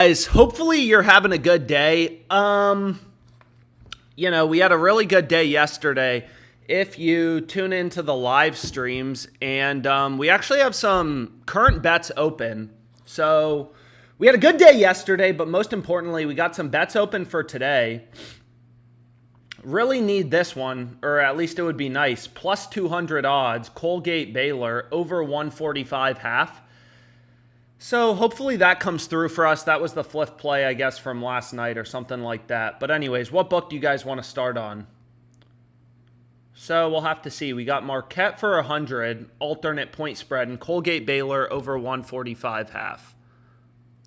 Guys, hopefully you're having a good day. We had a really good day yesterday if you tune into the live streams, and we actually have some current bets open. So we had a good day yesterday, but most importantly, we got some bets open for today. Really need this one, or at least it would be nice. Plus 200 odds, Colgate Baylor, over 145 half. So hopefully that comes through for us. That was the Fliff play, I guess, from last night or something like that. But anyways, what book do you guys want to start on? So we'll have to see. We got Marquette for 100, alternate point spread, and Colgate Baylor over 145 half.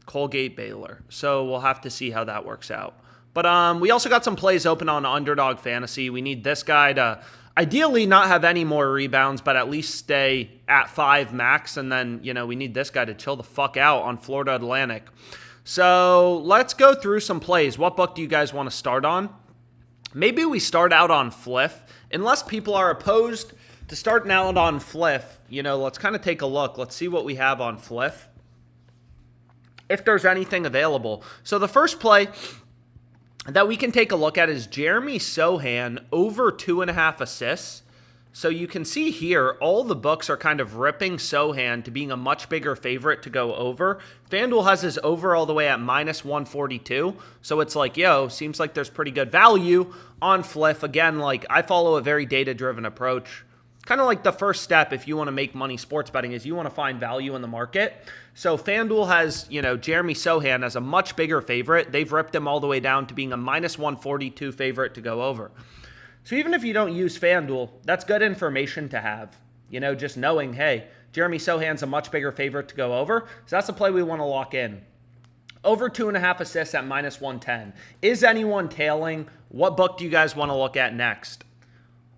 Colgate Baylor. So we'll have to see how that works out. But we also got some plays open on Underdog Fantasy. We need this guy to ideally not have any more rebounds, but at least stay at 5 max. And then, we need this guy to chill the fuck out on Florida Atlantic. So let's go through some plays. What book do you guys want to start on? Maybe we start out on Fliff. Unless people are opposed to starting out on Fliff, let's kind of take a look. Let's see what we have on Fliff, if there's anything available. So the first play that we can take a look at is Jeremy Sohan over 2.5 assists. So you can see here, all the books are kind of ripping Sohan to being a much bigger favorite to go over. FanDuel has his over all the way at minus 142. So it's like, seems like there's pretty good value on Fliff. Again, I follow a very data-driven approach. Kind of like the first step if you want to make money sports betting is you want to find value in the market. So FanDuel has, Jeremy Sohan as a much bigger favorite. They've ripped him all the way down to being a minus 142 favorite to go over. So even if you don't use FanDuel, that's good information to have. Just knowing, hey, Jeremy Sohan's a much bigger favorite to go over. So that's the play we want to lock in. Over 2.5 assists at minus 110. Is anyone tailing? What book do you guys want to look at next?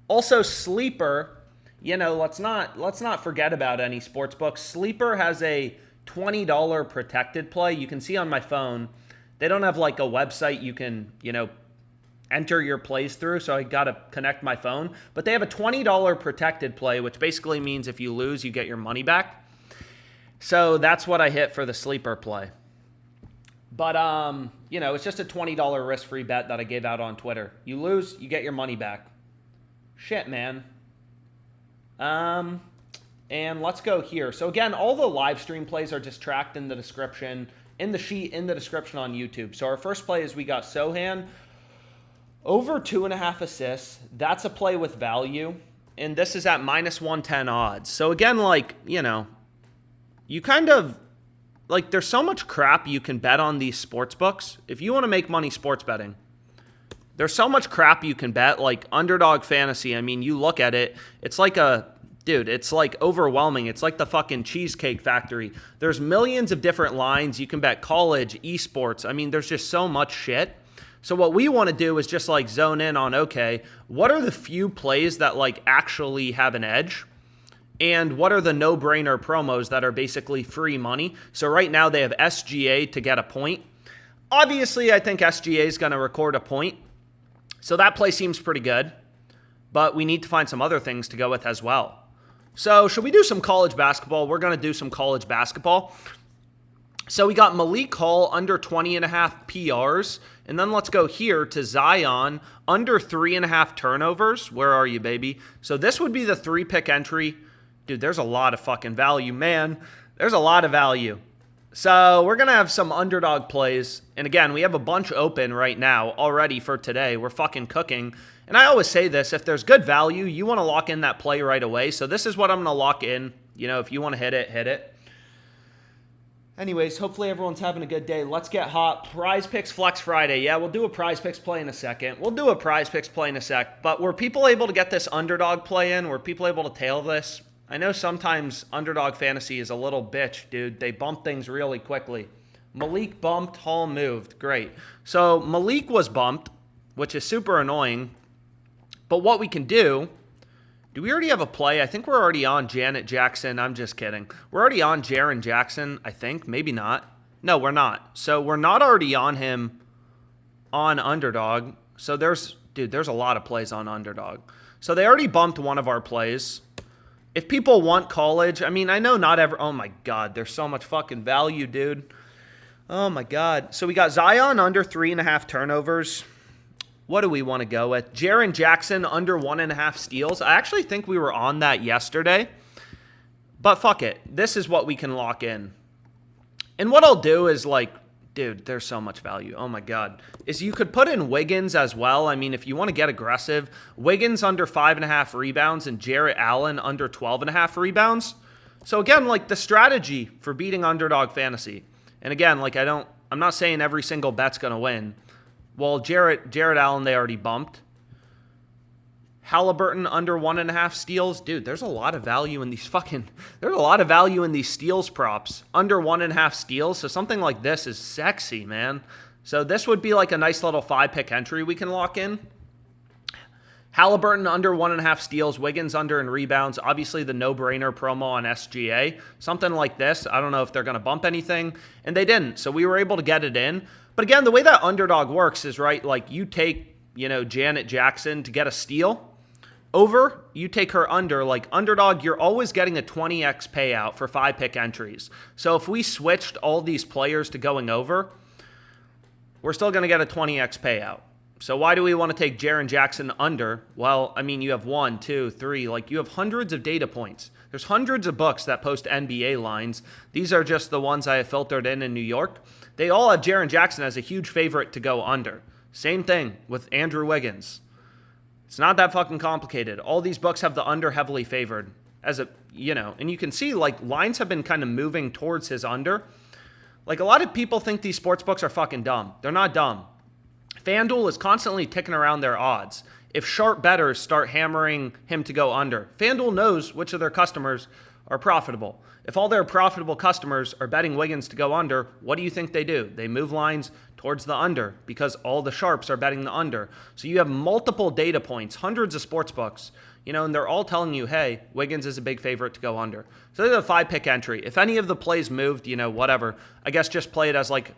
Also, Sleeper, let's not forget about any sports books. Sleeper has a $20 protected play. You can see on my phone, they don't have a website you can, enter your plays through, so I got to connect my phone. But they have a $20 protected play, which basically means if you lose, you get your money back. So that's what I hit for the Sleeper play. But, it's just a $20 risk-free bet that I gave out on Twitter. You lose, you get your money back. Shit, man. And let's go here. So again, all the live stream plays are just tracked in the description, in the sheet, in the description on YouTube. So our first play is we got Sohan over 2.5 assists. That's a play with value. And this is at minus 110 odds. So again, you kind of, there's so much crap you can bet on these sports books. If you want to make money sports betting, there's so much crap you can bet, like Underdog Fantasy. I mean, you look at it, it's it's overwhelming. It's like the fucking Cheesecake Factory. There's millions of different lines. You can bet college, esports. I mean, there's just so much shit. So what we want to do is just zone in on, okay, what are the few plays that actually have an edge? And what are the no-brainer promos that are basically free money? So right now they have SGA to get a point. Obviously, I think SGA is going to record a point. So that play seems pretty good. But we need to find some other things to go with as well. So should we do some college basketball? We're going to do some college basketball. So we got Malik Hall under 20.5 PRs. And then let's go here to Zion under 3.5 turnovers. Where are you, baby? So this would be the 3-pick entry. Dude, there's a lot of fucking value, man. There's a lot of value. So we're going to have some underdog plays. And again, we have a bunch open right now already for today. We're fucking cooking. And I always say this, if there's good value, you want to lock in that play right away. So this is what I'm going to lock in. If you want to hit it, hit it. Anyways, hopefully everyone's having a good day. Let's get hot. PrizePicks Flex Friday. Yeah, we'll do a PrizePicks play in a second. But were people able to get this underdog play in? Were people able to tail this? I know sometimes Underdog Fantasy is a little bitch, dude. They bump things really quickly. Malik bumped, Hall moved. Great. So Malik was bumped, which is super annoying. But what we can do we already have a play? I think we're already on Janet Jackson. I'm just kidding. We're already on Jaren Jackson, I think. Maybe not. No, we're not. So we're not already on him on Underdog. So there's a lot of plays on Underdog. So they already bumped one of our plays. If people want college, I mean, I know not every... Oh, my God. There's so much fucking value, dude. Oh my God. So we got Zion under 3.5 turnovers. What do we want to go with? Jaren Jackson under 1.5 steals. I actually think we were on that yesterday. But fuck it. This is what we can lock in. And what I'll do is like, dude, there's so much value. Oh my God. Is you could put in Wiggins as well. I mean, if you want to get aggressive, Wiggins under 5.5 rebounds and Jarrett Allen under 12.5 rebounds. So again, like the strategy for beating Underdog Fantasy. And again, like I'm not saying every single bet's going to win. Well, Jarrett Allen, they already bumped. Halliburton under 1.5 steals. Dude, there's a lot of value in these steals props. Under 1.5 steals. So something like this is sexy, man. So this would be like a nice little 5-pick entry we can lock in. Halliburton under 1.5 steals. Wiggins under in rebounds. Obviously the no-brainer promo on SGA. Something like this. I don't know if they're going to bump anything. And they didn't. So we were able to get it in. But again, the way that Underdog works is, right, like you take, Janet Jackson to get a steal. Over, you take her under. Like Underdog, you're always getting a 20x payout for 5-pick entries. So if we switched all these players to going over, we're still going to get a 20x payout. So why do we want to take Jaren Jackson under? Well, I mean, you have 1, 2, 3. Like you have hundreds of data points. There's hundreds of books that post NBA lines. These are just the ones I have filtered in New York. They all have Jaren Jackson as a huge favorite to go under. Same thing with Andrew Wiggins. It's not that fucking complicated. All these books have the under heavily favored and you can see like lines have been kind of moving towards his under. Like a lot of people think these sports books are fucking dumb. They're not dumb. FanDuel is constantly ticking around their odds. If sharp bettors start hammering him to go under, FanDuel knows which of their customers are profitable. If all their profitable customers are betting Wiggins to go under, what do you think they do? They move lines towards the under because all the sharps are betting the under. So you have multiple data points, hundreds of sports books, and they're all telling you, hey, Wiggins is a big favorite to go under. So there's a 5-pick entry. If any of the plays moved, whatever, I guess just play it as like,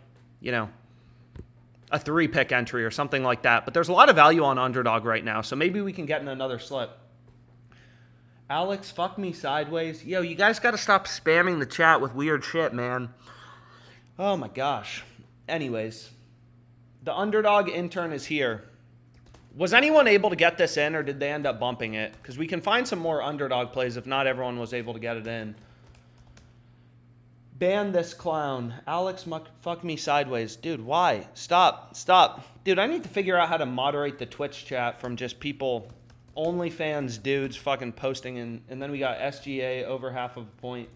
a 3-pick entry or something like that. But there's a lot of value on Underdog right now, so maybe we can get in another slip. Alex, fuck me sideways. Yo, you guys got to stop spamming the chat with weird shit, man. Oh my gosh. Anyways, the Underdog intern is here. Was anyone able to get this in, or did they end up bumping it? Because we can find some more Underdog plays if not everyone was able to get it in. Ban this clown. Alex, fuck me sideways. Dude, why? Stop. Dude, I need to figure out how to moderate the Twitch chat from just people, OnlyFans dudes fucking posting. And then we got SGA over half of a point.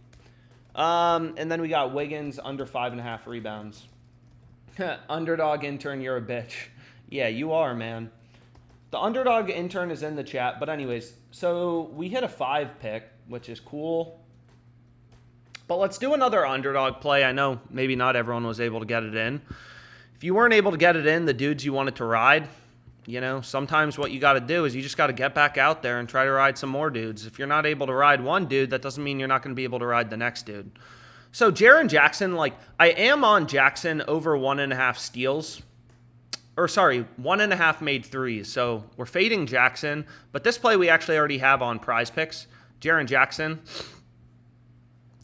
And then we got Wiggins under 5.5 rebounds. Underdog intern, you're a bitch. Yeah, you are, man. The Underdog intern is in the chat. But anyways, so we hit a 5-pick, which is cool. But let's do another Underdog play. I know maybe not everyone was able to get it in. If you weren't able to get it in, the dudes you wanted to ride, sometimes what you got to do is you just got to get back out there and try to ride some more dudes. If you're not able to ride one dude, that doesn't mean you're not going to be able to ride the next dude. So Jaren Jackson, I am on Jackson over 1.5 steals. 1.5 made threes. So we're fading Jackson. But this play we actually already have on PrizePicks. Jaren Jackson.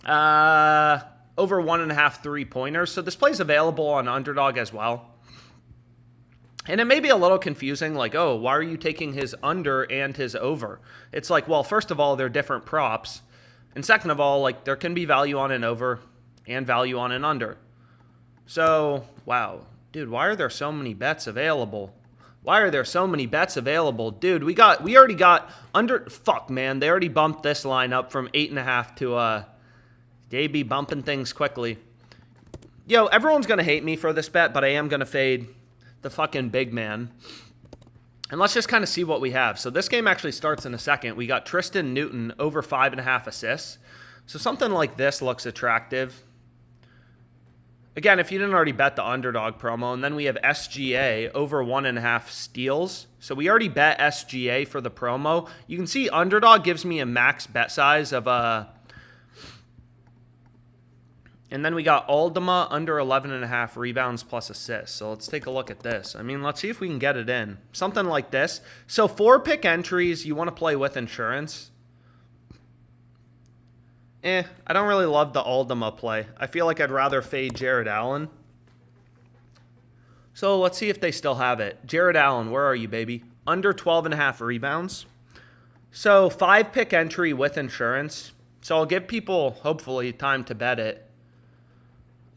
Over 1.5 3-pointers. So this play's available on Underdog as well. And it may be a little confusing, like, oh, why are you taking his under and his over? It's like, well, first of all, they're different props. And second of all, there can be value on an over and value on an under. So, wow. Dude, why are there so many bets available? Dude, we already got under. Fuck, man. They already bumped this line up from 8.5 to, they be bumping things quickly. Yo, everyone's going to hate me for this bet, but I am going to fade the fucking big man. And let's just kind of see what we have. So this game actually starts in a second. We got Tristan Newton over 5.5 assists. So something like this looks attractive. Again, if you didn't already bet the Underdog promo. And then we have SGA over 1.5 steals. So we already bet SGA for the promo. You can see Underdog gives me a max bet size of and then we got Aldama under 11.5 rebounds plus assists. So let's take a look at this. I mean, let's see if we can get it in. Something like this. So 4-pick entries, you want to play with insurance. I don't really love the Aldama play. I feel like I'd rather fade Jarrett Allen. So let's see if they still have it. Jared Allen, where are you, baby? Under 12.5 rebounds. So 5-pick entry with insurance. So I'll give people, hopefully, time to bet it.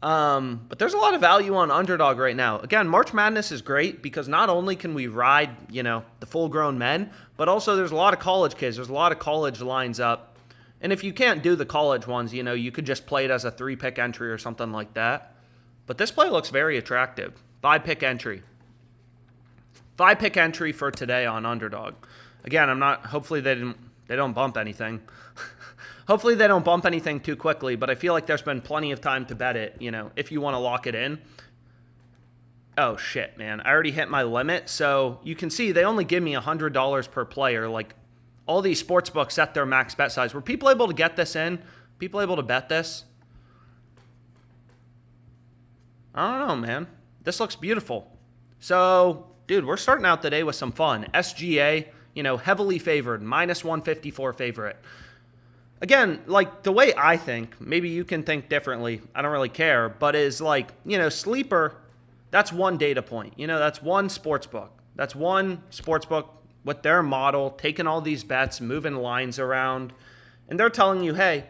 But there's a lot of value on Underdog right now. Again, March Madness is great because not only can we ride, the full-grown men, but also there's a lot of college kids. There's a lot of college lines up. And if you can't do the college ones, you could just play it as a 3-pick entry or something like that. But this play looks very attractive. 5-pick entry. 5-pick entry for today on Underdog. Again, hopefully they don't bump anything. Hopefully they don't bump anything too quickly, but I feel like there's been plenty of time to bet it, if you want to lock it in. Oh, shit, man. I already hit my limit. So you can see they only give me $100 per player. Like, all these sports books set their max bet size. Were people able to get this in? People able to bet this? I don't know, man. This looks beautiful. So, dude, we're starting out the day with some fun. SGA, heavily favored, minus 154 favorite. Again, like the way I think, maybe you can think differently. I don't really care, but is like, sleeper, that's one data point. That's one sports book. That's one sports book with their model, taking all these bets, moving lines around. And they're telling you, hey,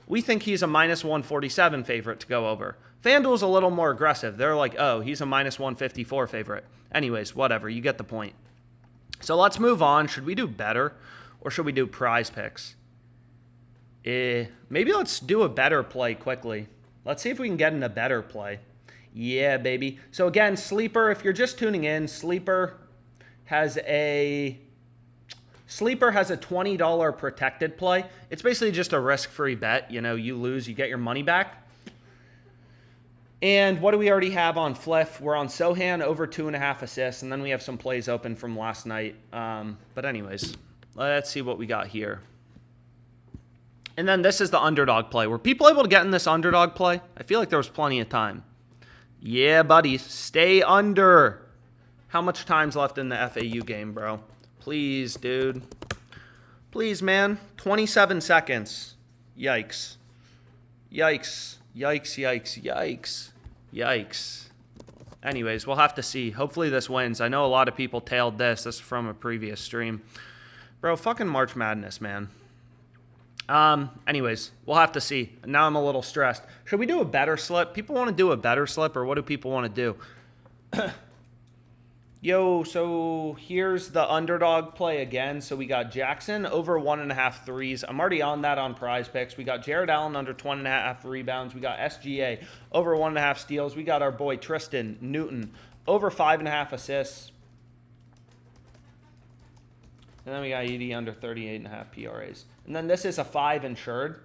we think he's a minus 147 favorite to go over. FanDuel's a little more aggressive. They're like, oh, he's a minus 154 favorite. Anyways, whatever. You get the point. So let's move on. Should we do better or should we do PrizePicks? Maybe let's do a better play quickly. Let's see if we can get in a better play. Yeah, baby. So again, Sleeper, if you're just tuning in, Sleeper has a $20 protected play. It's basically just a risk-free bet. You lose, you get your money back. And what do we already have on Fliff? We're on Sohan over 2.5 assists, and then we have some plays open from last night. But anyways, let's see what we got here. And then this is the underdog play. Were people able to get in this underdog play? I feel like there was plenty of time. Yeah, buddy. Stay under. How much time's left in the FAU game, bro? Please, dude. Please, man. 27 seconds. Yikes. Yikes. Yikes, yikes, yikes. Yikes. Anyways, we'll have to see. Hopefully this wins. I know a lot of people tailed this. This is from a previous stream. Bro, fucking March Madness, man. Anyways, we'll have to see. Now I'm a little stressed. Should we do a better slip? People want to do a better slip, or what do people want to do? Yo, so here's the underdog play again. So we got Jackson over 1.5 threes. I'm already on that on PrizePicks. We got Jared Allen under 20.5 rebounds. We got SGA over 1.5 steals. We got our boy Tristan Newton over 5.5 assists. And then we got ED under 38.5 PRAs. And then this is a 5 insured.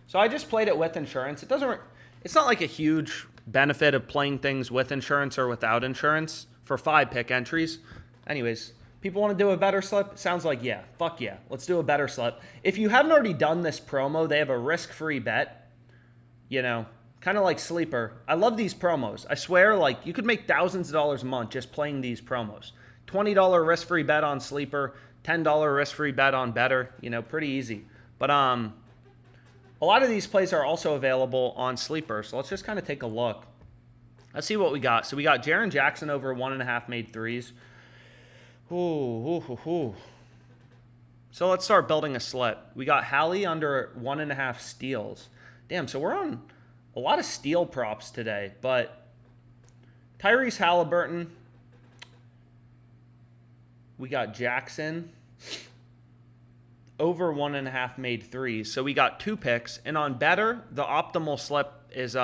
So I just played it with insurance. It's not like a huge benefit of playing things with insurance or without insurance for 5-pick entries. Anyways, people want to do a better slip? Sounds like yeah. Fuck yeah. Let's do a better slip. If you haven't already done this promo, they have a risk-free bet. Kind of like Sleeper. I love these promos. I swear, like, you could make thousands of dollars a month just playing these promos. $20 risk-free bet on Sleeper. $10 risk-free bet on Better. Pretty easy. But a lot of these plays are also available on Sleeper. So let's just kind of take a look. Let's see what we got. So we got Jaren Jackson over 1.5 made threes. Ooh. So let's start building a slip. We got Hallie under 1.5 steals. Damn, so we're on a lot of steal props today. But Tyrese Halliburton. We got Jackson over 1.5 made threes. So we got 2 picks. And on Better, the optimal slip is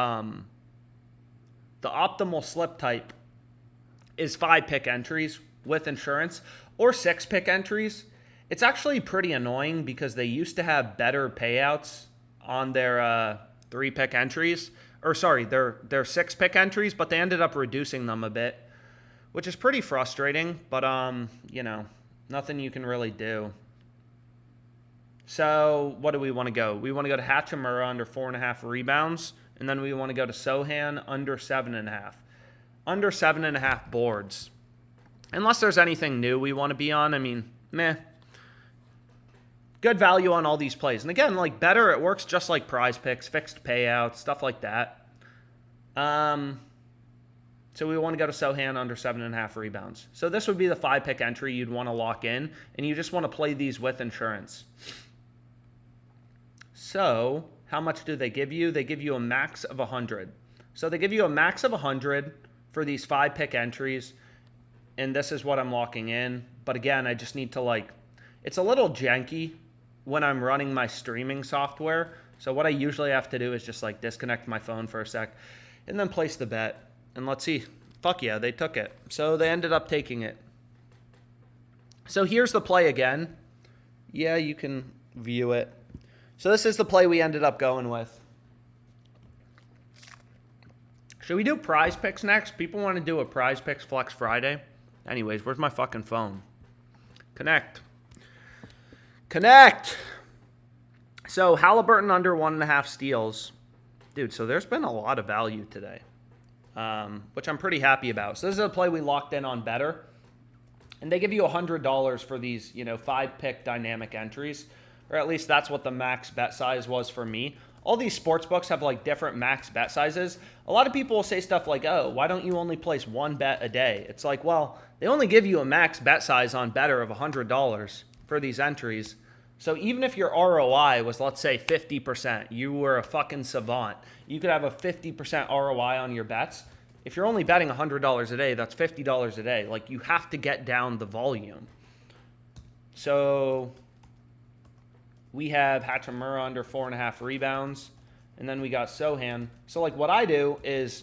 the optimal slip type is 5-pick entries with insurance or 6-pick entries. It's actually pretty annoying because they used to have better payouts on their 3-pick entries. Or sorry, their 6-pick entries, but they ended up reducing them a bit, which is pretty frustrating, but nothing you can really do. So what do we want to go? We want to go to Hachimura under 4.5 rebounds, and then we want to go to Sohan under 7.5. Under 7.5 boards. Unless there's anything new we want to be on, I mean, meh. Good value on all these plays. And again, like Better, it works just like PrizePicks, fixed payouts, stuff like that. So we want to go to Sohan under 7.5 rebounds. So this would be the 5-pick entry you'd want to lock in, and you just want to play these with insurance. So how much do they give you? They give you a max of 100. So they give you a max of 100 for these 5-pick entries, and this is what I'm locking in. But again, I just need to it's a little janky when I'm running my streaming software. So what I usually have to do is just disconnect my phone for a sec and then place the bet. And let's see. Fuck yeah, they took it. So they ended up taking it. So here's the play again. Yeah, you can view it. So this is the play we ended up going with. Should we do PrizePicks next? People want to do a PrizePicks Flex Friday. Anyways, where's my fucking phone? Connect. So Halliburton under 1.5 steals. Dude, so there's been a lot of value today, which I'm pretty happy about. So this is a play we locked in on Better. And they give you $100 for these, 5-pick dynamic entries. Or at least that's what the max bet size was for me. All these sports books have different max bet sizes. A lot of people will say stuff like, oh, why don't you only place one bet a day? It's well, they only give you a max bet size on Better of $100 for these entries. So even if your ROI was, let's say, 50%, you were a fucking savant. You could have a 50% ROI on your bets. If you're only betting $100 a day, that's $50 a day. You have to get down the volume. So we have Hachimura under 4.5 rebounds. And then we got Sohan. So what I do is,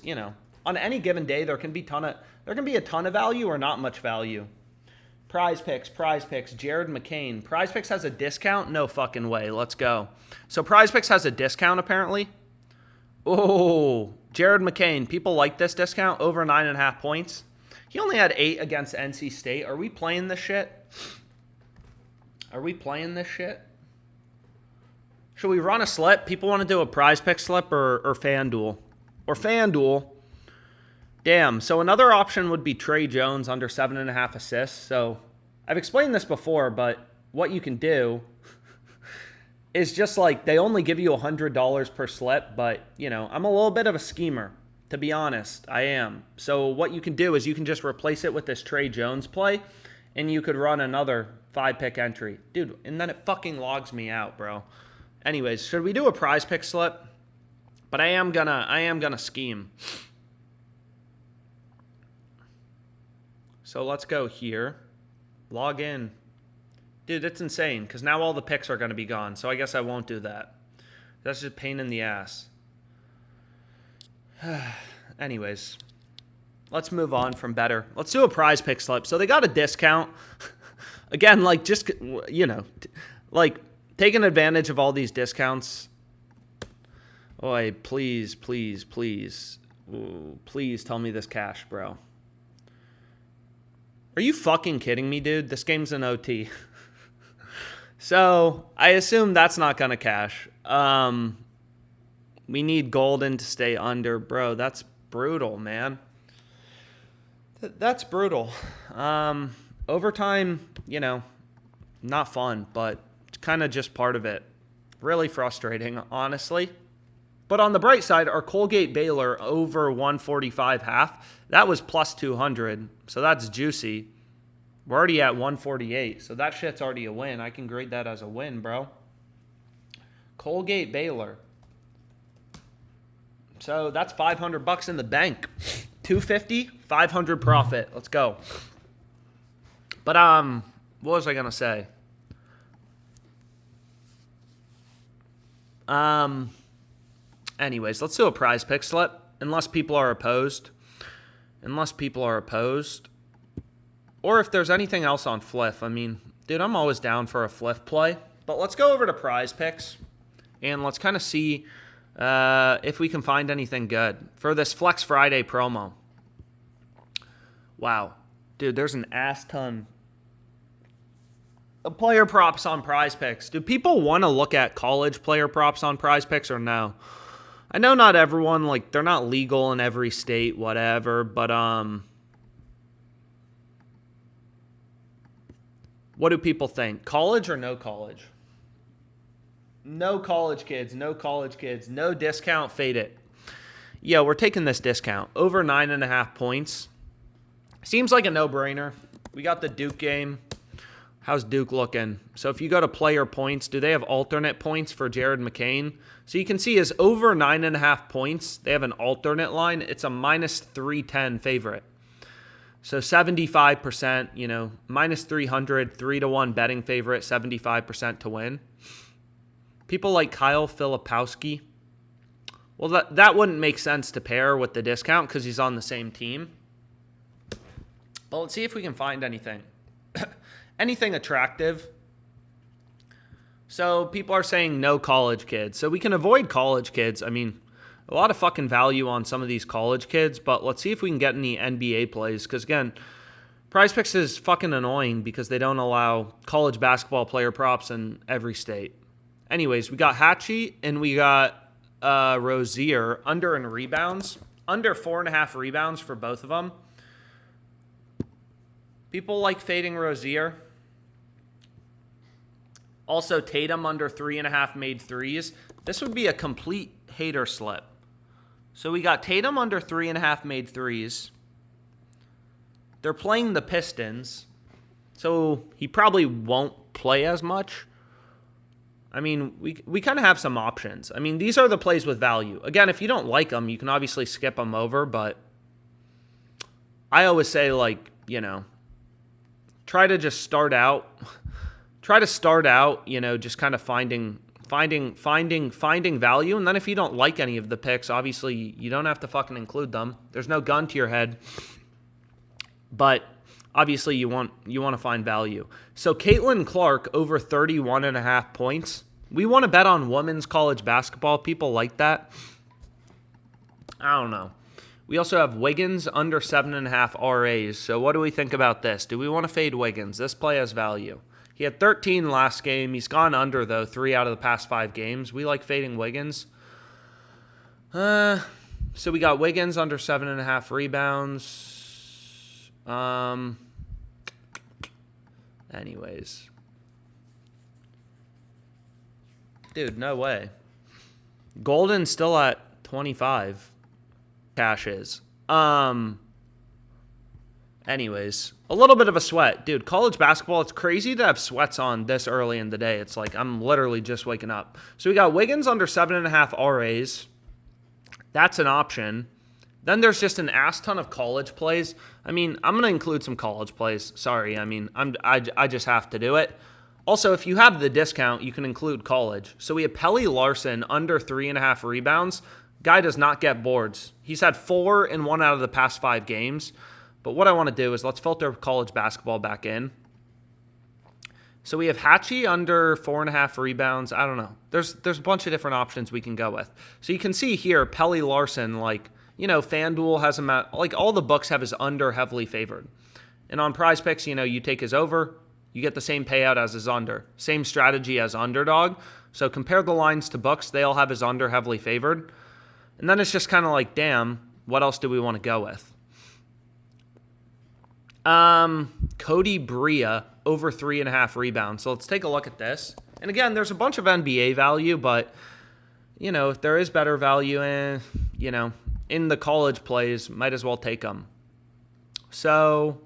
on any given day, there can be a ton of value or not much value. PrizePicks, Jared McCain. PrizePicks has a discount? No fucking way. Let's go. So PrizePicks has a discount apparently. Oh, Jared McCain. People like this discount. Over 9.5 points. He only had 8 against NC State. Are we playing this shit? Should we run a slip? People want to do a PrizePicks slip or FanDuel. Or FanDuel. Damn. So another option would be Trey Jones under 7.5 assists. So I've explained this before, but what you can do is just they only give you $100 per slip. But, I'm a little bit of a schemer, to be honest. I am. So what you can do is you can just replace it with this Trey Jones play, and you could run another 5-pick entry. Dude, and then it fucking logs me out, bro. Anyways, should we do a PrizePick slip? But I am gonna scheme. So let's go here. Log in. Dude, it's insane because now all the picks are going to be gone. So I guess I won't do that. That's just a pain in the ass. Anyways, let's move on from Better. Let's do a PrizePick slip. So they got a discount. Again, just, taking advantage of all these discounts. Oi, please. Ooh, please tell me this cash, bro. Are you fucking kidding me, dude? This game's an OT. So I assume that's not going to cash. We need Golden to stay under. Bro, that's brutal, man. That's brutal. Overtime, not fun, but it's kind of just part of it. Really frustrating, honestly. But on the bright side, our Colgate Baylor over 145 half, that was plus 200. So that's juicy. We're already at 148. So that shit's already a win. I can grade that as a win, bro. Colgate Baylor. So that's $500 in the bank. 250, 500 profit. Let's go. But what was I gonna say? Anyways, let's do a PrizePick slip. Unless people are opposed. Or if there's anything else on Fliff. I mean, dude, I'm always down for a Fliff play. But let's go over to PrizePicks. And let's kind of see if we can find anything good for this Flex Friday promo. Wow. Dude, there's an ass ton of player props on PrizePicks. Do people want to look at college player props on PrizePicks or no? I know not everyone, they're not legal in every state, whatever, but what do people think? College or no college? No college kids, no discount, fade it. Yeah, we're taking this discount. Over 9.5 points. Seems like a no-brainer. We got the Duke game. How's Duke looking? So if you go to player points, do they have alternate points for Jared McCain? So you can see is over 9.5 points. They have an alternate line. It's a minus 310 favorite. So 75%, you know, minus 300, 3-1 betting favorite, 75% to win. People like Kyle Filipowski. Well, that wouldn't make sense to pair with the discount because he's on the same team. But let's see if we can find anything. Anything attractive. So people are saying no college kids. So we can avoid college kids. I mean, a lot of fucking value on some of these college kids, but let's see if we can get any NBA plays. Because again, PrizePicks is fucking annoying because they don't allow college basketball player props in every state. Anyways, we got Hatchie and we got Rozier under in rebounds. Under 4.5 rebounds for both of them. People like fading Rozier. Also, Tatum under 3.5 made threes. This would be a complete hater slip. So we got Tatum under 3.5 made threes. They're playing the Pistons. So he probably won't play as much. I mean, we kind of have some options. I mean, these are the plays with value. Again, if you don't like them, you can obviously skip them over. But I always say, like, you know, try to just start out. Try to start out, you know, just kind of finding value. And then if you don't like any of the picks, obviously you don't have to fucking include them. There's no gun to your head. But obviously you want to find value. So Caitlin Clark over 31.5 points. We want to bet on women's college basketball. People like that. I don't know. We also have Wiggins under 7.5 RAs. So what do we think about this? Do we want to fade Wiggins? This play has value. He had 13 last game. He's gone under, though, 3 out of the past 5 games. We like fading Wiggins. So we got Wiggins under 7.5 rebounds. Anyways. Dude, no way. Golden's still at 25. Cash is. Anyways, a little bit of a sweat. Dude, college basketball, it's crazy to have sweats on this early in the day. It's like I'm literally just waking up. So we got Wiggins under 7.5 RAs. That's an option. Then there's just an ass ton of college plays. I mean, I'm going to include some college plays. Sorry, I mean, I just have to do it. Also, if you have the discount, you can include college. So we have Pelly Larson under 3.5 rebounds. Guy does not get boards. He's had 4 in 1 out of the past 5 games. But what I want to do is let's filter college basketball back in. So we have Hatchie under 4.5 rebounds. I don't know. There's a bunch of different options we can go with. So you can see here, Pelly Larson, like, you know, FanDuel has him at, like, all the books have his under heavily favored. And on PrizePicks, you know, you take his over, you get the same payout as his under. Same strategy as Underdog. So compare the lines to books. They all have his under heavily favored. And then it's just kind of like, damn, what else do we want to go with? Cody Bria over 3.5 rebounds. So let's take a look at this. And again, there's a bunch of NBA value, but, you know, if there is better value in, you know, in the college plays, might as well take them. So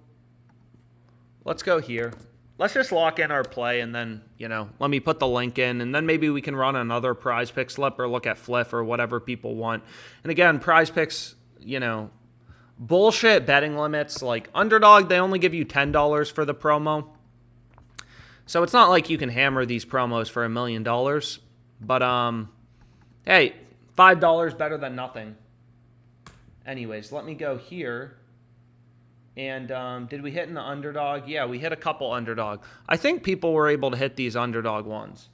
let's go here. Let's just lock in our play and then, you know, let me put the link in and then maybe we can run another PrizePicks slip or look at Fliff or whatever people want. And again, PrizePicks, you know, bullshit betting limits. Like Underdog, they only give you $10 for the promo. So it's not like you can hammer these promos for $1 million. But, hey, $5 better than nothing. Anyways, let me go here. And did we hit in the Underdog? Yeah, we hit a couple Underdog. I think people were able to hit these Underdog ones.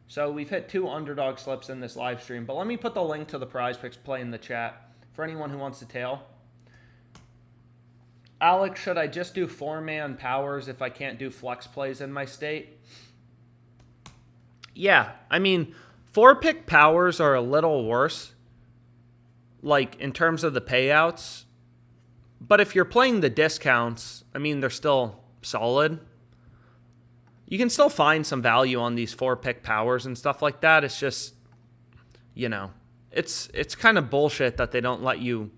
So we've hit 2 Underdog slips in this live stream. But let me put the link to the PrizePicks play in the chat for anyone who wants to tail. Alex, should I just do 4-man powers if I can't do flex plays in my state? Yeah, I mean, 4-pick powers are a little worse, like in terms of the payouts. But if you're playing the discounts, I mean, they're still solid. You can still find some value on these 4-pick powers and stuff like that. It's just, you know, it's kind of bullshit that they don't let you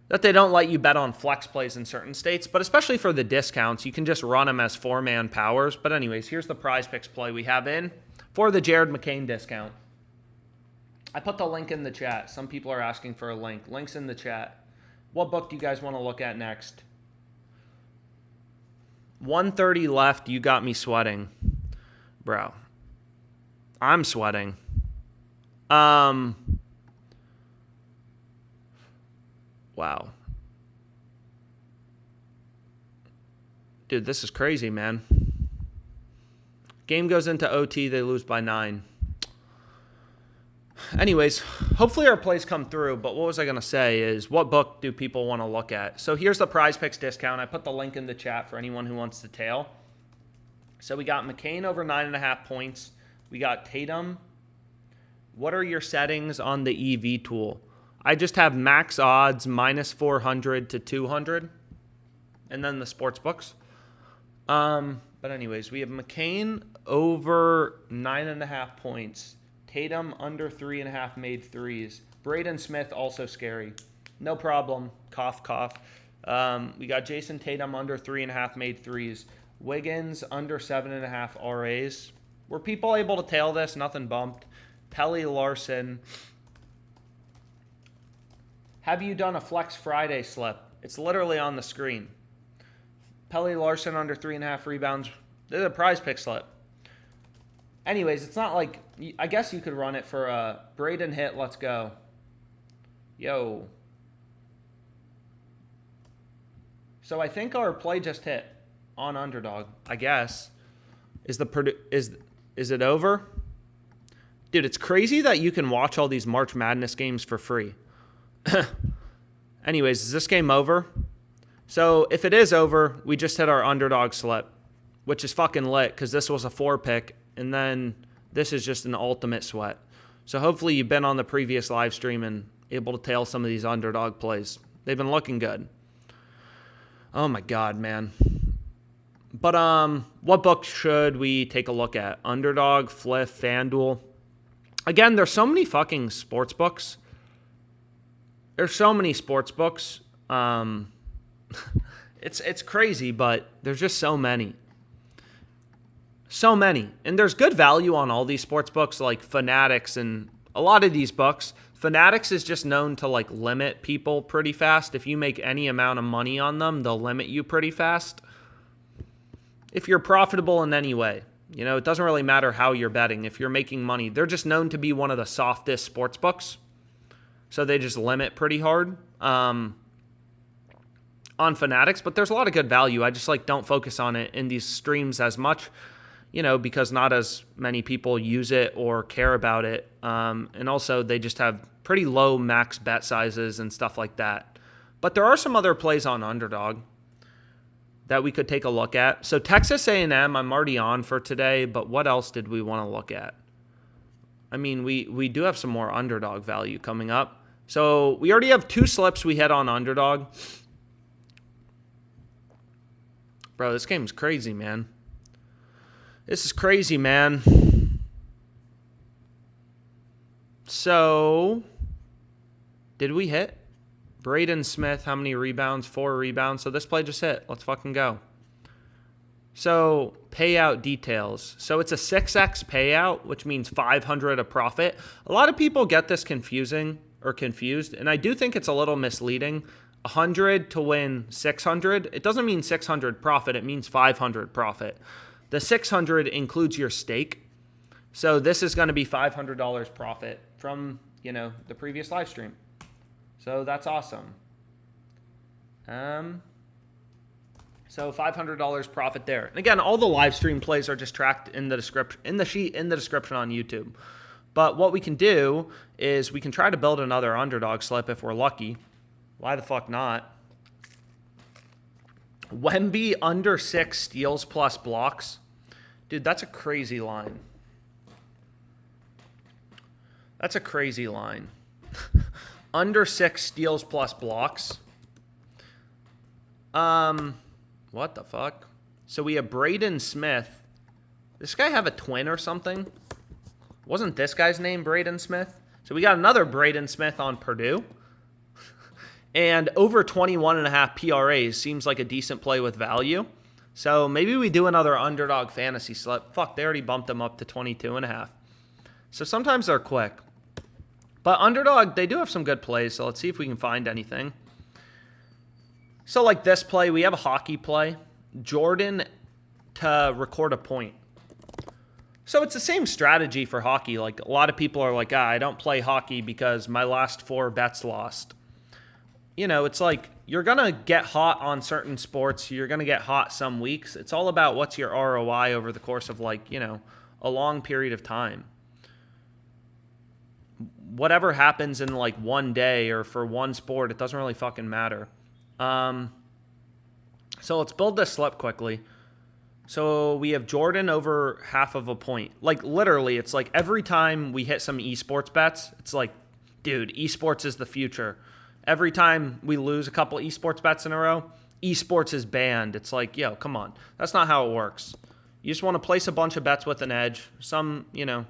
bet on flex plays in certain states, but especially for the discounts, you can just run them as 4-man powers. But anyways, here's the PrizePicks play we have in for the Jared McCain discount. I put the link in the chat. Some people are asking for a link. Link's in the chat. What book do you guys want to look at next? 130 left. You got me sweating. Bro. I'm sweating. Wow. Dude, this is crazy, man. Game goes into OT. They lose by 9. Anyways, hopefully our plays come through, but what was I going to say is, what book do people want to look at? So here's the PrizePicks discount. I put the link in the chat for anyone who wants to tail. So we got McCain over 9.5 points. We got Tatum. What are your settings on the EV tool? I just have max odds minus 400 to 200, and then the sports books. But anyways, we have McCain over 9.5 points. Tatum under 3.5 made threes. Braden Smith also scary. No problem. Cough, cough. We got Jason Tatum under 3.5 made threes. Wiggins under 7.5 RAs. Were people able to tail this? Nothing bumped. Pelly Larson. Have you done a Flex Friday slip? It's literally on the screen. Pelly Larson under 3.5 rebounds. This is a PrizePick slip. Anyways, it's not like, I guess you could run it for a Braden hit. Let's go. Yo. So I think our play just hit on Underdog, I guess. Is it over? Dude, it's crazy that you can watch all these March Madness games for free. Anyways, is this game over? So if it is over, we just hit our Underdog slip, which is fucking lit because this was a 4-pick. And then this is just an ultimate sweat. So hopefully you've been on the previous live stream and able to tail some of these Underdog plays. They've been looking good. Oh my God, man. But what book should we take a look at? Underdog, Fliff, FanDuel. Again, there's so many fucking sports books. There's so many sports books. It's crazy, but there's just so many. So many. And there's good value on all these sports books like Fanatics and a lot of these books. Fanatics is just known to like limit people pretty fast. If you make any amount of money on them, they'll limit you pretty fast. If you're profitable in any way. You know, it doesn't really matter how you're betting. If you're making money, they're just known to be one of the softest sports books. So they just limit pretty hard on Fanatics. But there's a lot of good value. I just like don't focus on it in these streams as much. You know, because not as many people use it or care about it. And also, they just have pretty low max bet sizes and stuff like that. But there are some other plays on Underdog that we could take a look at. So Texas A&M, I'm already on for today, but what else did we want to look at? I mean, we do have some more Underdog value coming up. So we already have 2 slips we hit on Underdog. Bro, this game's crazy, man. This is crazy, man. So, did we hit? Braden Smith, how many rebounds? 4 rebounds. So this play just hit. Let's fucking go. So, payout details. So it's a 6x payout, which means 500 a profit. A lot of people get this confusing or confused, and I do think it's a little misleading. 100 to win 600. It doesn't mean 600 profit. It means 500 profit. The 600 includes your stake. So this is going to be $500 profit from, you know, the previous live stream. So that's awesome. So $500 profit there. And again, all the live stream plays are just tracked in the description, in the sheet in the description on YouTube. But what we can do is we can try to build another Underdog slip if we're lucky. Why the fuck not? Wemby under 6 steals plus blocks. Dude, that's a crazy line. That's a crazy line. Under 6 steals plus blocks. What the fuck? So we have Braden Smith. This guy have a twin or something? Wasn't this guy's name Braden Smith? So we got another Braden Smith on Purdue. And over 21.5 PRAs seems like a decent play with value. So maybe we do another Underdog Fantasy slip. Fuck, they already bumped them up to 22.5. So sometimes they're quick. But Underdog, they do have some good plays, so let's see if we can find anything. So like this play, we have a hockey play. Jordan to record a point. So it's the same strategy for hockey. Like a lot of people are like, I don't play hockey because my last 4 bets lost. You know, it's like you're going to get hot on certain sports. You're going to get hot some weeks. It's all about what's your ROI over the course of like, you know, a long period of time. Whatever happens in like one day or for one sport, it doesn't really fucking matter. So let's build this slip quickly. So we have Jordan over half of a point. Like literally, it's like every time we hit some esports bets, it's like, dude, esports is the future. Every time we lose a couple esports bets in a row, esports is banned. It's like, yo, come on. That's not how it works. You just want to place a bunch of bets with an edge. Some, you know,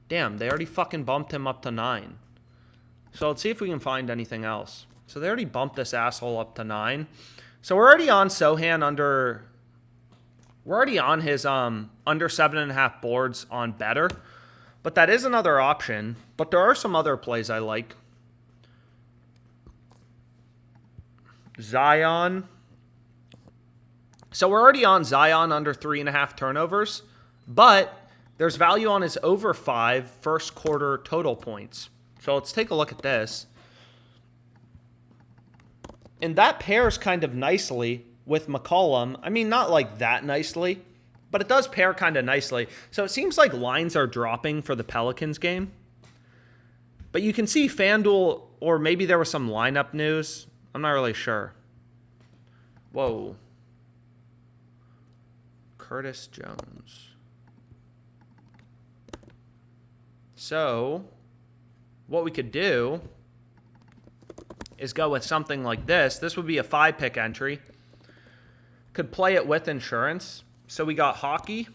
damn, they already fucking bumped him up to 9. So let's see if we can find anything else. So they already bumped this asshole up to 9. So we're already on Sohan under... We're already on his under 7.5 boards on better. But that is another option. But there are some other plays I like. Zion. So we're already on Zion under 3.5 turnovers, but there's value on his over 5 first quarter total points. So let's take a look at this. And that pairs kind of nicely with McCollum. I mean, not like that nicely, but it does pair kind of nicely. So it seems like lines are dropping for the Pelicans game. But you can see FanDuel, or maybe there was some lineup news. I'm not really sure. Whoa. Curtis Jones. So, what we could do is go with something like this. This would be a 5-pick entry. Could play it with insurance. So we got hockey.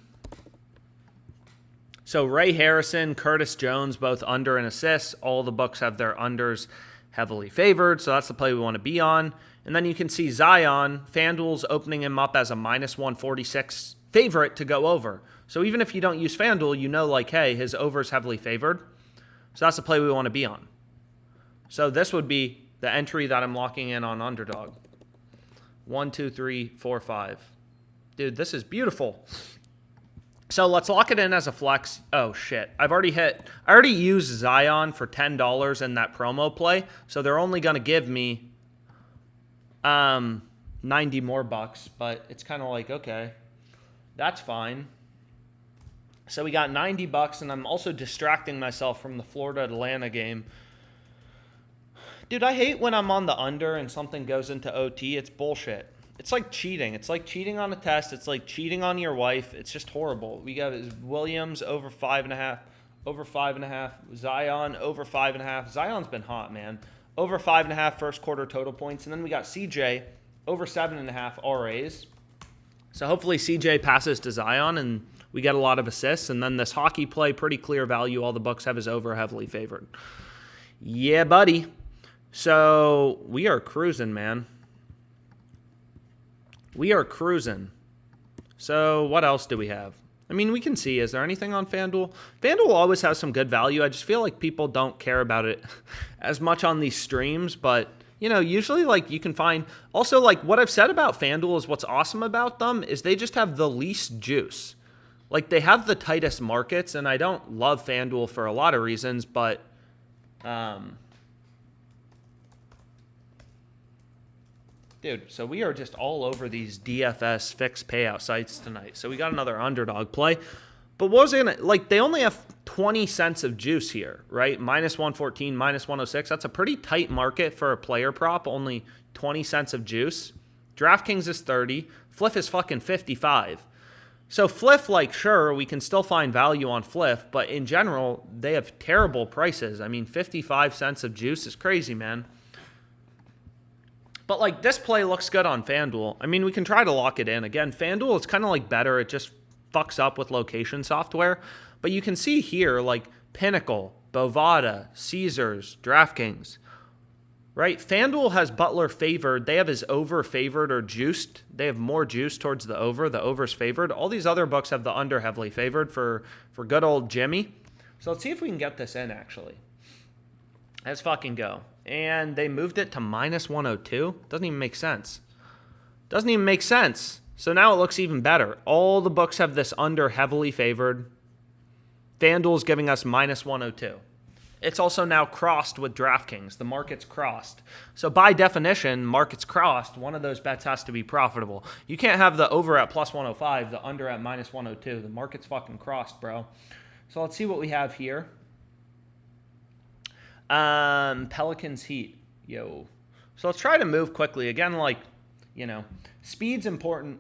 So Ray Harrison, Curtis Jones, both under and assists. All the books have their unders heavily favored, so that's the play we want to be on. And then you can see Zion, FanDuel's opening him up as a minus 146 favorite to go over. So even if you don't use FanDuel, you know, like, hey, his over is heavily favored. So that's the play we want to be on. So this would be the entry that I'm locking in on Underdog. 1, 2, 3, 4, 5. Dude, this is beautiful. So let's lock it in as a flex. Oh, shit. I already used Zion for $10 in that promo play. So they're only going to give me 90 more bucks. But it's kind of like, okay, that's fine. So we got 90 bucks, and I'm also distracting myself from the Florida-Atlanta game. Dude, I hate when I'm on the under and something goes into OT. It's bullshit. It's like cheating. It's like cheating on a test. It's like cheating on your wife. It's just horrible. We got Williams over 5.5, over 5.5. Zion over 5.5. Zion's been hot, man. Over 5.5 first quarter total points. And then we got CJ over 7.5 RAs. So hopefully CJ passes to Zion and we get a lot of assists. And then this hockey play, pretty clear value. All the books have his over heavily favored. Yeah, buddy. So we are cruising, man. We are cruising. So what else do we have? I mean, we can see. Is there anything on FanDuel? FanDuel always has some good value. I just feel like people don't care about it as much on these streams. But, you know, usually, like, you can find... Also, like, what I've said about FanDuel is what's awesome about them is they just have the least juice. Like, they have the tightest markets, and I don't love FanDuel for a lot of reasons, but... Dude, so we are just all over these DFS fixed payout sites tonight. So we got another underdog play. But what was it going to... Like, they only have 20 cents of juice here, right? Minus 114, minus 106. That's a pretty tight market for a player prop. Only 20 cents of juice. DraftKings is 30. Fliff is fucking 55. So Fliff, like, sure, we can still find value on Fliff. But in general, they have terrible prices. I mean, 55 cents of juice is crazy, man. But, like, this play looks good on FanDuel. I mean, we can try to lock it in. Again, FanDuel is kind of, like, better. It just fucks up with location software. But you can see here, like, Pinnacle, Bovada, Caesars, DraftKings. Right? FanDuel has Butler favored. They have his over favored or juiced. They have more juice towards the over. The over's favored. All these other books have the under heavily favored for good old Jimmy. So let's see if we can get this in, actually. Let's fucking go. And they moved it to minus 102. Doesn't even make sense. Doesn't even make sense. So now it looks even better. All the books have this under heavily favored. FanDuel's giving us minus 102. It's also now crossed with DraftKings. The market's crossed. So by definition, market's crossed. One of those bets has to be profitable. You can't have the over at plus 105, the under at minus 102. The market's fucking crossed, bro. So let's see what we have here. Pelicans Heat. Yo. So let's try to move quickly. Again, like, you know, speed's important.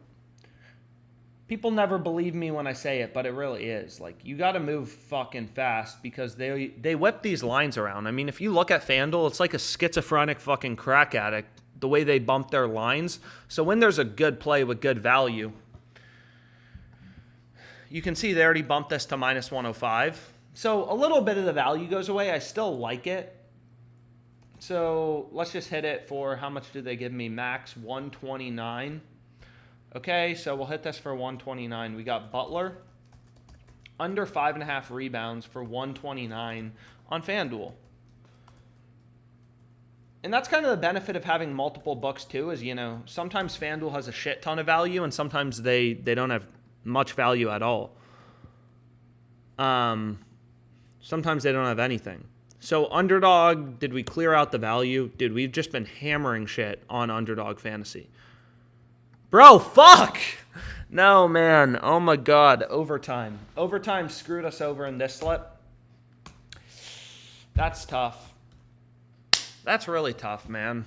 People never believe me when I say it, but it really is. Like, you got to move fucking fast because they whip these lines around. I mean, if you look at FanDuel, it's like a schizophrenic fucking crack addict, the way they bump their lines. So when there's a good play with good value, you can see they already bumped this to minus 105. So a little bit of the value goes away. I still like it. So let's just hit it for, how much do they give me? Max 129. Okay, so we'll hit this for 129. We got Butler under 5.5 rebounds for 129 on FanDuel. And that's kind of the benefit of having multiple books too, is, you know, sometimes FanDuel has a shit ton of value and sometimes they don't have much value at all. Sometimes they don't have anything. So Underdog, did we clear out the value? Dude, we've just been hammering shit on Underdog Fantasy. Bro, fuck! No, man. Oh, my God. Overtime. Overtime screwed us over in this slip. That's tough. That's really tough, man.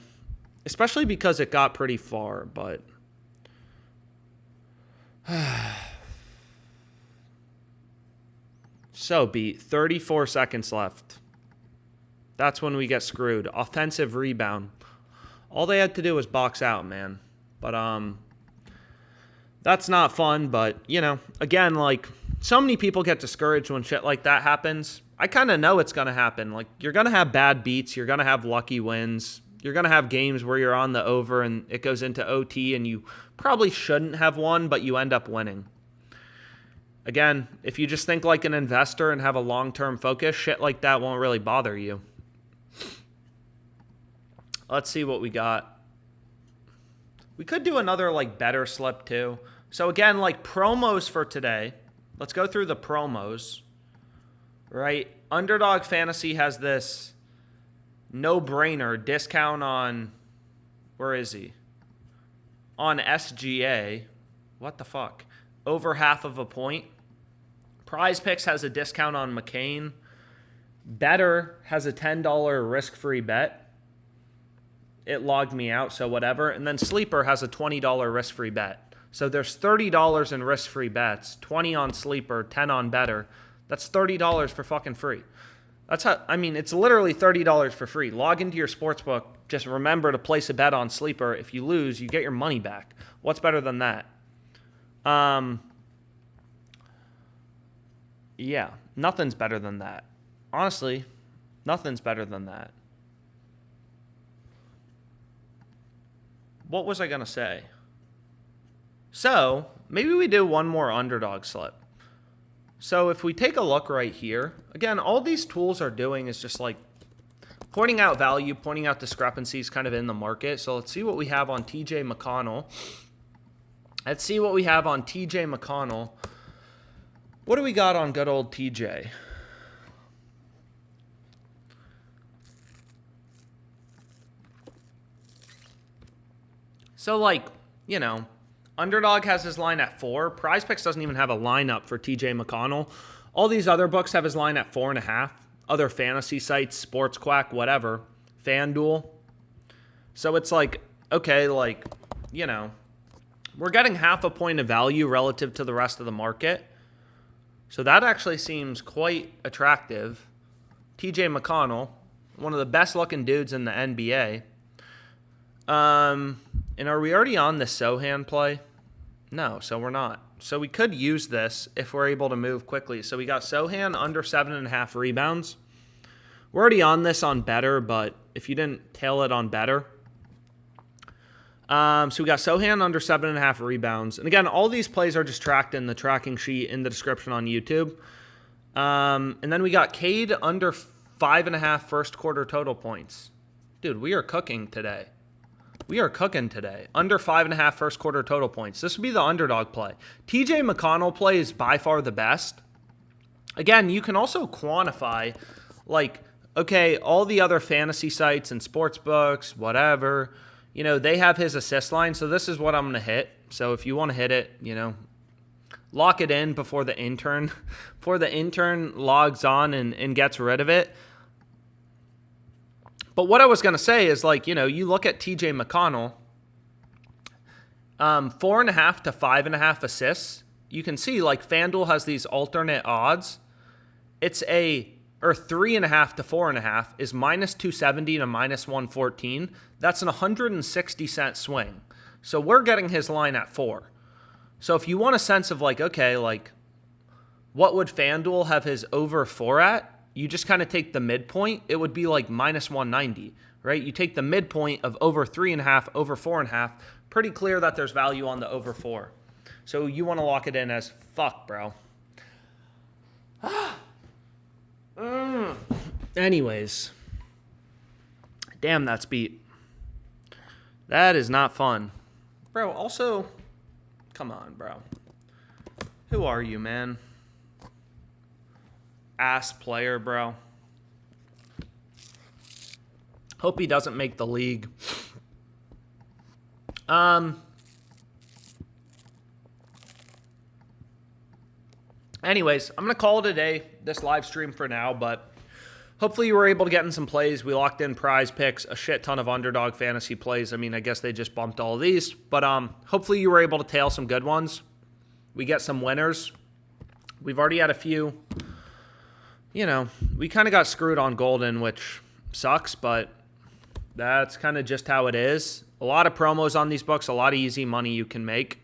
Especially because it got pretty far, but... So beat. 34 seconds left. That's when we get screwed. Offensive rebound. All they had to do was box out, man. But, that's not fun, but, you know, again, like, so many people get discouraged when shit like that happens. I kind of know it's going to happen. Like, you're going to have bad beats. You're going to have lucky wins. You're going to have games where you're on the over and it goes into OT and you probably shouldn't have won, but you end up winning. Again, if you just think like an investor and have a long-term focus, shit like that won't really bother you. Let's see what we got. We could do another, like, better slip, too. So, again, like, promos for today. Let's go through the promos, right? Underdog Fantasy has this no-brainer discount on, where is he? On SGA. What the fuck? Over half of a point. PrizePicks has a discount on McCain. Better has a $10 risk-free bet. It logged me out, so whatever. And then Sleeper has a $20 risk-free bet. So there's $30 in risk-free bets, 20 on Sleeper, 10 on Better. That's $30 for fucking free. That's how, I mean, it's literally $30 for free. Log into your sportsbook. Just remember to place a bet on Sleeper. If you lose, you get your money back. What's better than that? Yeah, nothing's better than that. Honestly, nothing's better than that. What was I going to say? So, maybe we do one more underdog slip. So, if we take a look right here, again, all these tools are doing is just like pointing out value, pointing out discrepancies kind of in the market. So, let's see what we have on TJ McConnell. Let's see what we have on TJ McConnell. What do we got on good old TJ? So, like, you know, Underdog has his line at 4. PrizePicks doesn't even have a lineup for TJ McConnell. All these other books have his line at 4.5. Other fantasy sites, Sports Quack, whatever, FanDuel. So it's like, okay, like, you know, we're getting half a point of value relative to the rest of the market. So that actually seems quite attractive. TJ McConnell, one of the best looking dudes in the NBA. And are we already on the Sohan play? No, so we're not. So we could use this if we're able to move quickly. So we got Sohan under 7.5 rebounds. We're already on this on better, but if you didn't tail it on better. So we got Sohan under 7.5 rebounds. And again, all these plays are just tracked in the tracking sheet in the description on YouTube. And then we got Cade under 5.5 first quarter total points. Dude, we are cooking today. We are cooking today. Under 5.5 first quarter total points. This would be the underdog play. TJ McConnell play is by far the best. Again, you can also quantify, like, okay, all the other fantasy sites and sports books, whatever, you know, they have his assist line. So this is what I'm going to hit. So if you want to hit it, you know, lock it in before the intern logs on and gets rid of it. But what I was going to say is, like, you know, you look at TJ McConnell, 4.5 to 5.5 assists. You can see, like, FanDuel has these alternate odds. It's or 3.5 to 4.5 is minus 270 to minus 114. That's an 160 cent swing. So we're getting his line at 4. So if you want a sense of, like, okay, like, what would FanDuel have his over 4 at? You just kind of take the midpoint. It would be like minus 190, right? You take the midpoint of over 3.5, over 4.5. Pretty clear that there's value on the over 4. So you want to lock it in as fuck, bro. Anyways. Damn, that's beat. That is not fun. Bro, also, come on, bro. Who are you, man? Ass player, bro. Hope he doesn't make the league. Anyways, I'm going to call it a day, this live stream for now, but hopefully you were able to get in some plays. We locked in PrizePicks, a shit ton of Underdog Fantasy plays. I mean, I guess they just bumped all of these, but hopefully you were able to tail some good ones. We get some winners. We've already had a few. You know, we kind of got screwed on Golden, which sucks, but that's kind of just how it is. A lot of promos on these books, a lot of easy money you can make.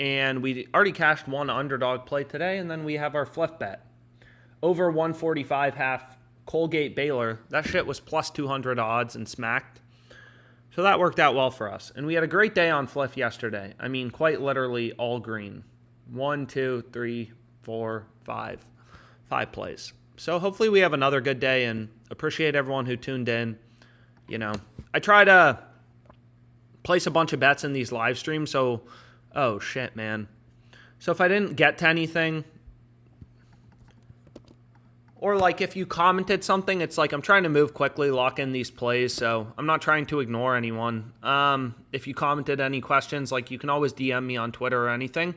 And we already cashed one underdog play today, and then we have our Fliff bet. Over 145 half, Colgate Baylor. That shit was plus 200 odds and smacked. So that worked out well for us. And we had a great day on Fliff yesterday. I mean, quite literally all green. 1, 2, 3, 4, 5. 5 plays. So hopefully we have another good day, and appreciate everyone who tuned in. You know, I try to place a bunch of bets in these live streams. So, oh shit, man. So if I didn't get to anything, or like if you commented something, it's like I'm trying to move quickly, lock in these plays. So I'm not trying to ignore anyone. If you commented any questions, like you can always DM me on Twitter or anything.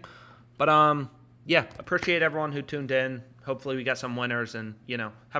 But yeah, appreciate everyone who tuned in. Hopefully we got some winners and, you know, have